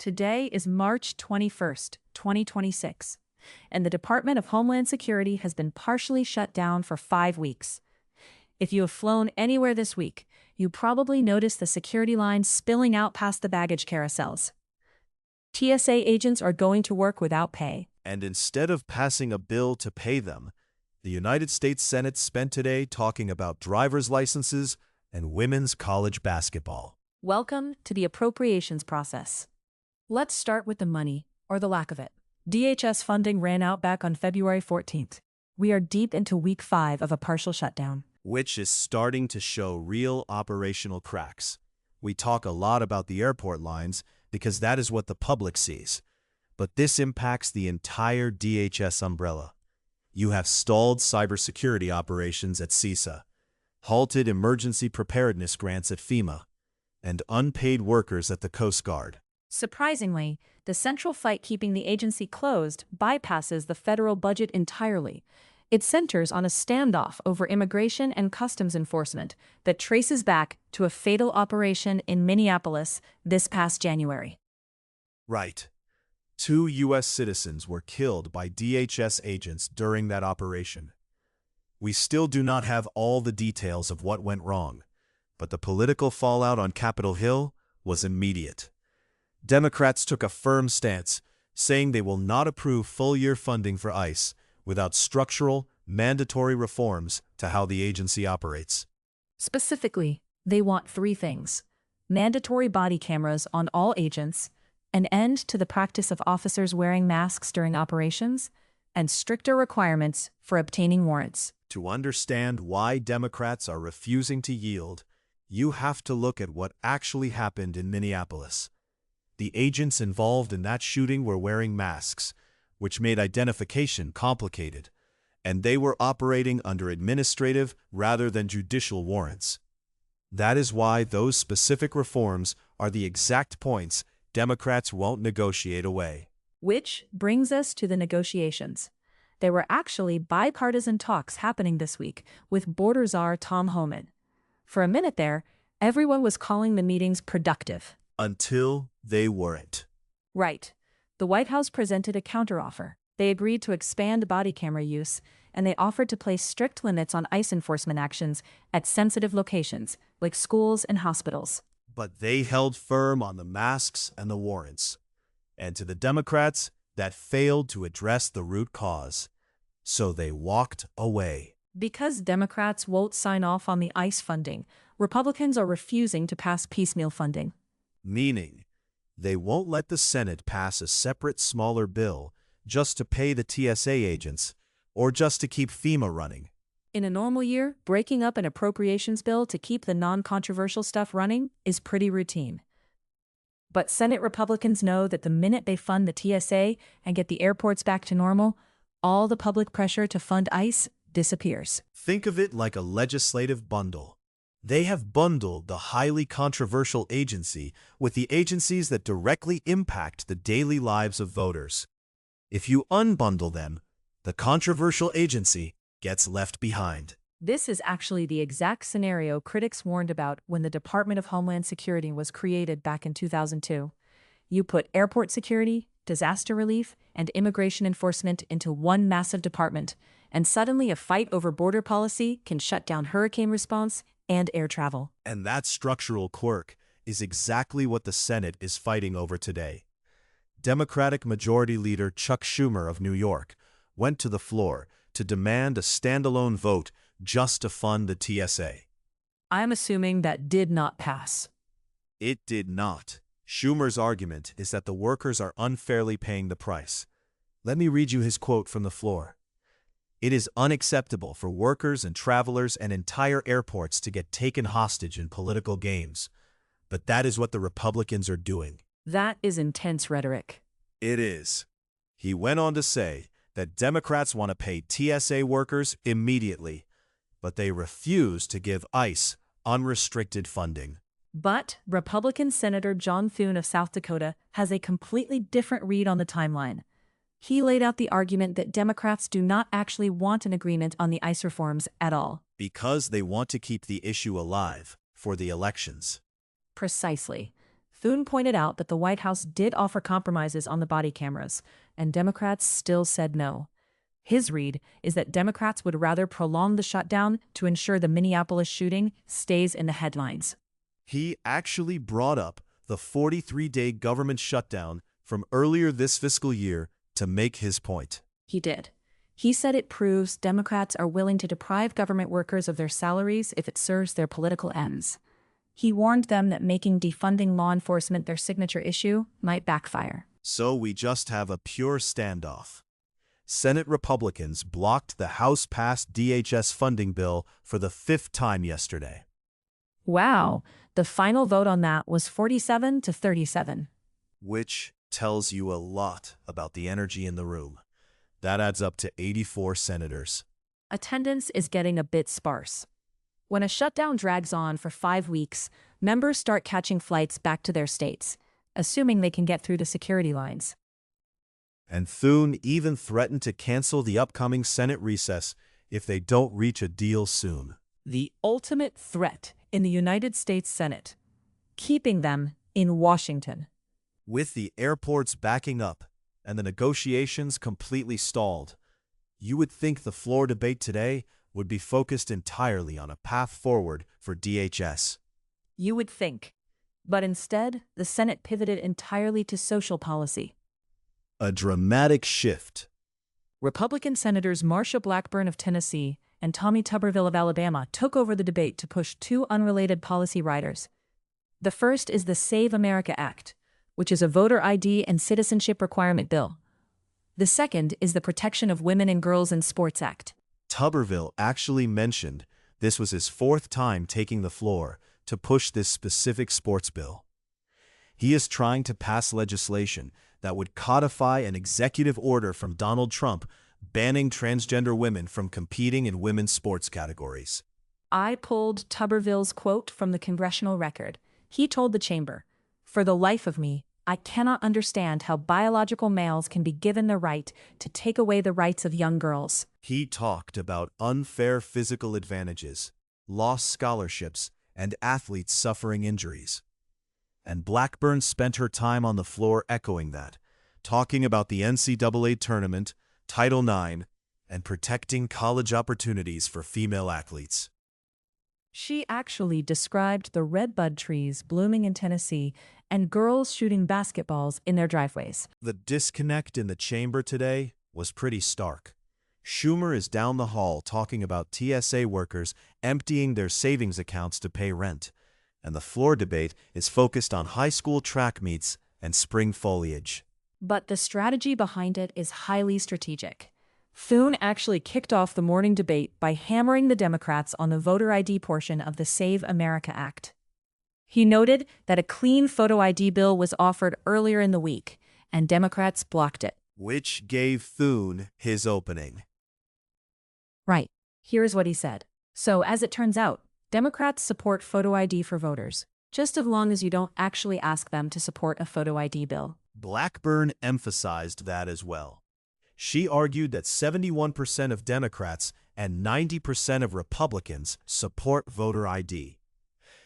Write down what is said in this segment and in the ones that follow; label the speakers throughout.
Speaker 1: Today is March 21st, 2026, and the Department of Homeland Security has been partially shut down for 5 weeks. If you have flown anywhere this week, you probably noticed the security lines spilling out past the baggage carousels. TSA agents are going to work without pay.
Speaker 2: And instead of passing a bill to pay them, the United States Senate spent today talking about driver's licenses and women's college basketball.
Speaker 1: Welcome to the appropriations process. Let's start with the money, or the lack of it. DHS funding ran out back on February 14th. We are deep into week 5 of a partial shutdown,
Speaker 2: Which is starting to show real operational cracks. We talk a lot about the airport lines because that is what the public sees. But this impacts the entire DHS umbrella. You have stalled cybersecurity operations at CISA, halted emergency preparedness grants at FEMA, and unpaid workers at the Coast Guard.
Speaker 1: Surprisingly, the central fight keeping the agency closed bypasses the federal budget entirely. It centers on a standoff over immigration and customs enforcement that traces back to a fatal operation in Minneapolis this past January.
Speaker 2: Right. 2 U.S. citizens were killed by DHS agents during that operation. We still do not have all the details of what went wrong, but the political fallout on Capitol Hill was immediate. Democrats took a firm stance, saying they will not approve full-year funding for ICE without structural, mandatory reforms to how the agency operates.
Speaker 1: Specifically, they want 3 things: mandatory body cameras on all agents, an end to the practice of officers wearing masks during operations, and stricter requirements for obtaining warrants.
Speaker 2: To understand why Democrats are refusing to yield, you have to look at what actually happened in Minneapolis. The agents involved in that shooting were wearing masks, which made identification complicated, and they were operating under administrative rather than judicial warrants. That is why those specific reforms are the exact points Democrats won't negotiate away.
Speaker 1: Which brings us to the negotiations. There were actually bipartisan talks happening this week with Border Czar Tom Homan. For a minute there, everyone was calling the meetings productive.
Speaker 2: Until they weren't.
Speaker 1: Right. The White House presented a counteroffer. They agreed to expand body camera use, and they offered to place strict limits on ICE enforcement actions at sensitive locations, like schools and hospitals.
Speaker 2: But they held firm on the masks and the warrants. And to the Democrats, that failed to address the root cause. So they walked away.
Speaker 1: Because Democrats won't sign off on the ICE funding, Republicans are refusing to pass piecemeal funding.
Speaker 2: Meaning, they won't let the Senate pass a separate, smaller bill just to pay the TSA agents or just to keep FEMA running.
Speaker 1: In a normal year, breaking up an appropriations bill to keep the non-controversial stuff running is pretty routine. But Senate Republicans know that the minute they fund the TSA and get the airports back to normal, all the public pressure to fund ICE disappears.
Speaker 2: Think of it like a legislative bundle. They have bundled the highly controversial agency with the agencies that directly impact the daily lives of voters. If you unbundle them, the controversial agency gets left behind.
Speaker 1: This is actually the exact scenario critics warned about when the Department of Homeland Security was created back in 2002. You put airport security, disaster relief, and immigration enforcement into one massive department, and suddenly a fight over border policy can shut down hurricane response and air travel.
Speaker 2: And that structural quirk is exactly what the Senate is fighting over today. Democratic Majority Leader Chuck Schumer of New York went to the floor to demand a standalone vote just to fund the TSA.
Speaker 1: I'm assuming that did not pass.
Speaker 2: It did not. Schumer's argument is that the workers are unfairly paying the price. Let me read you his quote from the floor. "It is unacceptable for workers and travelers and entire airports to get taken hostage in political games. But that is what the Republicans are doing."
Speaker 1: That is intense rhetoric.
Speaker 2: It is. He went on to say that Democrats want to pay TSA workers immediately, but they refuse to give ICE unrestricted funding.
Speaker 1: But Republican Senator John Thune of South Dakota has a completely different read on the timeline. He laid out the argument that Democrats do not actually want an agreement on the ICE reforms at all.
Speaker 2: Because they want to keep the issue alive for the elections.
Speaker 1: Precisely. Thune pointed out that the White House did offer compromises on the body cameras, and Democrats still said no. His read is that Democrats would rather prolong the shutdown to ensure the Minneapolis shooting stays in the headlines.
Speaker 2: He actually brought up the 43-day government shutdown from earlier this fiscal year to make his point.
Speaker 1: He did. He said it proves Democrats are willing to deprive government workers of their salaries if it serves their political ends. He warned them that making defunding law enforcement their signature issue might backfire.
Speaker 2: So we just have a pure standoff. Senate Republicans blocked the House-passed DHS funding bill for the 5th time yesterday.
Speaker 1: Wow, the final vote on that was 47 to 37.
Speaker 2: Which tells you a lot about the energy in the room. That adds up to 84 senators.
Speaker 1: Attendance is getting a bit sparse. When a shutdown drags on for 5 weeks, members start catching flights back to their states, assuming they can get through the security lines.
Speaker 2: And Thune even threatened to cancel the upcoming Senate recess if they don't reach a deal soon.
Speaker 1: The ultimate threat in the United States Senate, keeping them in Washington.
Speaker 2: With the airports backing up and the negotiations completely stalled, you would think the floor debate today would be focused entirely on a path forward for DHS.
Speaker 1: You would think. But instead, the Senate pivoted entirely to social policy.
Speaker 2: A dramatic shift.
Speaker 1: Republican Senators Marsha Blackburn of Tennessee and Tommy Tuberville of Alabama took over the debate to push 2 unrelated policy riders. The first is the Save America Act, which is a voter ID and citizenship requirement bill. The second is the Protection of Women and Girls in Sports Act.
Speaker 2: Tuberville actually mentioned this was his 4th time taking the floor to push this specific sports bill. He is trying to pass legislation that would codify an executive order from Donald Trump banning transgender women from competing in women's sports categories.
Speaker 1: I pulled Tuberville's quote from the Congressional Record. He told the chamber, "For the life of me, I cannot understand how biological males can be given the right to take away the rights of young girls."
Speaker 2: He talked about unfair physical advantages, lost scholarships, and athletes suffering injuries. And Blackburn spent her time on the floor echoing that, talking about the NCAA tournament, Title IX, and protecting college opportunities for female athletes.
Speaker 1: She actually described the redbud trees blooming in Tennessee and girls shooting basketballs in their driveways.
Speaker 2: The disconnect in the chamber today was pretty stark. Schumer is down the hall talking about TSA workers emptying their savings accounts to pay rent, and the floor debate is focused on high school track meets and spring foliage.
Speaker 1: But the strategy behind it is highly strategic. Thune actually kicked off the morning debate by hammering the Democrats on the voter ID portion of the Save America Act. He noted that a clean photo ID bill was offered earlier in the week, and Democrats blocked it.
Speaker 2: Which gave Thune his opening.
Speaker 1: Right. Here's what he said. So, as it turns out, Democrats support photo ID for voters, just as long as you don't actually ask them to support a photo ID bill.
Speaker 2: Blackburn emphasized that as well. She argued that 71% of Democrats and 90% of Republicans support voter ID.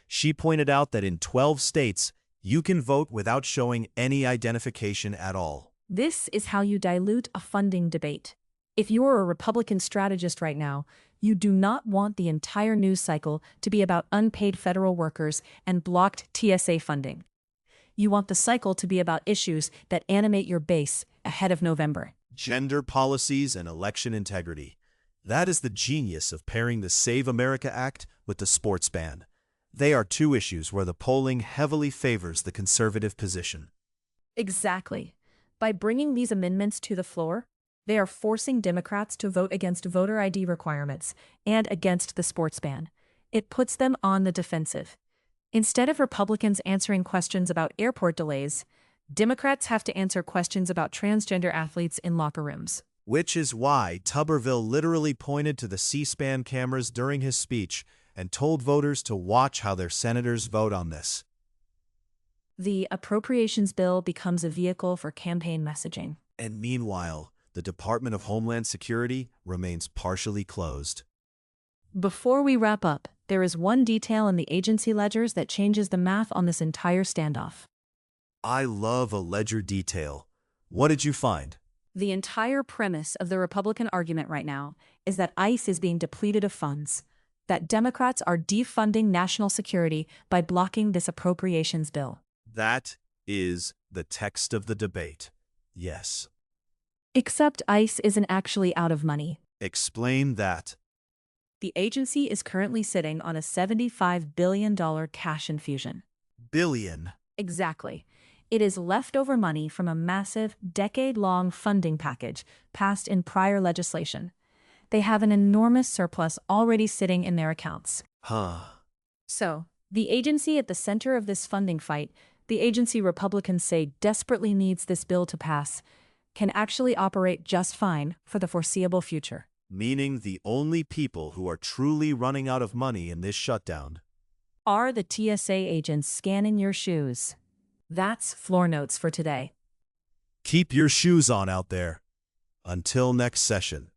Speaker 2: She pointed out that in 12 states, you can vote without showing any identification at all.
Speaker 1: This is how you dilute a funding debate. If you're a Republican strategist right now, you do not want the entire news cycle to be about unpaid federal workers and blocked TSA funding. You want the cycle to be about issues that animate your base ahead of November.
Speaker 2: Gender policies and election integrity. That is the genius of pairing the Save America Act with the sports ban. They are 2 issues where the polling heavily favors the conservative position.
Speaker 1: Exactly. By bringing these amendments to the floor, they are forcing Democrats to vote against voter ID requirements and against the sports ban. It puts them on the defensive. Instead of Republicans answering questions about airport delays, Democrats have to answer questions about transgender athletes in locker rooms.
Speaker 2: Which is why Tuberville literally pointed to the C-SPAN cameras during his speech and told voters to watch how their senators vote on this.
Speaker 1: The appropriations bill becomes a vehicle for campaign messaging.
Speaker 2: And meanwhile, the Department of Homeland Security remains partially closed.
Speaker 1: Before we wrap up, there is one detail in the agency ledgers that changes the math on this entire standoff.
Speaker 2: I love a ledger detail. What did you find?
Speaker 1: The entire premise of the Republican argument right now is that ICE is being depleted of funds, that Democrats are defunding national security by blocking this appropriations bill.
Speaker 2: That is the text of the debate. Yes.
Speaker 1: Except ICE isn't actually out of money.
Speaker 2: Explain that.
Speaker 1: The agency is currently sitting on a $75 billion cash infusion.
Speaker 2: Billion.
Speaker 1: Exactly. It is leftover money from a massive, decade-long funding package passed in prior legislation. They have an enormous surplus already sitting in their accounts. So, the agency at the center of this funding fight, the agency Republicans say desperately needs this bill to pass, can actually operate just fine for the foreseeable future.
Speaker 2: Meaning the only people who are truly running out of money in this shutdown
Speaker 1: Are the TSA agents scanning your shoes? That's Floor Notes for today.
Speaker 2: Keep your shoes on out there. Until next session.